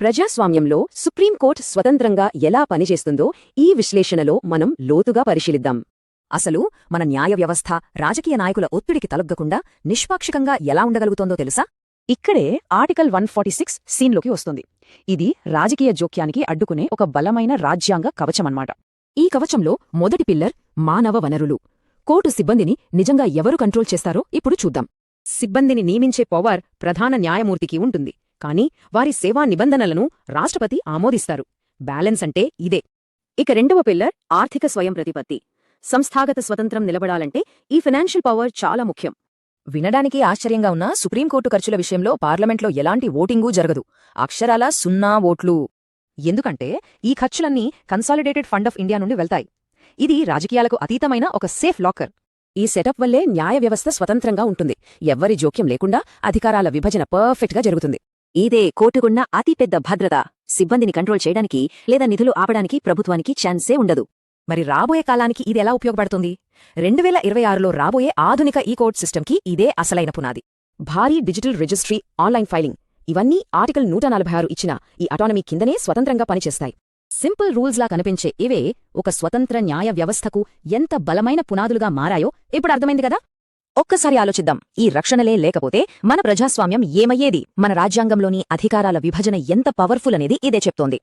ప్రజాస్వామ్యంలో సుప్రీంకోర్టు స్వతంత్రంగా ఎలా పనిచేస్తుందో ఈ విశ్లేషణలో మనం లోతుగా పరిశీలిద్దాం. అసలు మన న్యాయ వ్యవస్థ రాజకీయ నాయకుల ఒత్తిడికి తలొగ్గకుండా నిష్పాక్షికంగా ఎలా ఉండగలుగుతోందో తెలుసా? ఇక్కడే ఆర్టికల్ 146 సీన్లోకి వస్తుంది. ఇది రాజకీయ జోక్యానికి అడ్డుకునే ఒక బలమైన రాజ్యాంగ కవచమన్నమాట. ఈ కవచంలో మొదటి పిల్లర్ మానవ వనరులు. కోర్టు సిబ్బందిని నిజంగా ఎవరు కంట్రోల్ చేస్తారో ఇప్పుడు చూద్దాం. సిబ్బందిని నియమించే పవర్ ప్రధాన న్యాయమూర్తికి ఉంటుంది, కానీ వారి సేవా నిబంధనలను రాష్ట్రపతి ఆమోదిస్తారు. బ్యాలెన్స్ అంటే ఇదే. ఇక రెండవ పిల్లర్ ఆర్థిక స్వయం ప్రతిపత్తి. సంస్థాగత స్వతంత్రం నిలబడాలంటే ఈ ఫైనాన్షియల్ పవర్ చాలా ముఖ్యం. వినడానికి ఆశ్చర్యంగా ఉన్న సుప్రీంకోర్టు ఖర్చుల విషయంలో పార్లమెంట్లో ఎలాంటి ఓటింగూ జరగదు. అక్షరాల 0 ఓట్లు. ఎందుకంటే ఈ ఖర్చులన్నీ కన్సాలిడేటెడ్ ఫండ్ ఆఫ్ ఇండియా నుండి వెళ్తాయి. ఇది రాజకీయాలకు అతీతమైన ఒక సేఫ్ లాకర్. ఈ సెటప్ వల్లే న్యాయ వ్యవస్థ స్వతంత్రంగా ఉంటుంది. ఎవ్వరి జోక్యం లేకుండా అధికారాల విభజన పర్ఫెక్ట్గా జరుగుతుంది. ఇదే కోర్టుకున్న అతిపెద్ద భద్రత. సిబ్బందిని కంట్రోల్ చేయడానికి లేదా నిధులు ఆపడానికి ప్రభుత్వానికి ఛాన్సే ఉండదు. మరి రాబోయే కాలానికి ఇది ఎలా ఉపయోగపడుతుంది? 2026లో రాబోయే ఆధునిక ఈ కోర్ట్ సిస్టమ్కి ఇదే అసలైన పునాది. భారీ డిజిటల్ రిజిస్ట్రీ, ఆన్లైన్ ఫైలింగ్, ఇవన్నీ ఆర్టికల్ 146 ఇచ్చిన ఈ అటానమీ కిందనే స్వతంత్రంగా పనిచేస్తాయి. సింపుల్ రూల్స్లా కనిపించే ఇవే ఒక స్వతంత్ర న్యాయ వ్యవస్థకు ఎంత బలమైన పునాదులుగా మారాయో ఇప్పుడు అర్థమైంది కదా? ఒక్కసారి ఆలోచిద్దాం. ఈ రక్షణలే లేకపోతే మన ప్రజాస్వామ్యం ఏమయ్యేది? మన రాజ్యాంగంలోని అధికారాల విభజన ఎంత పవర్ఫుల్ అనేది ఇదే చెప్తోంది.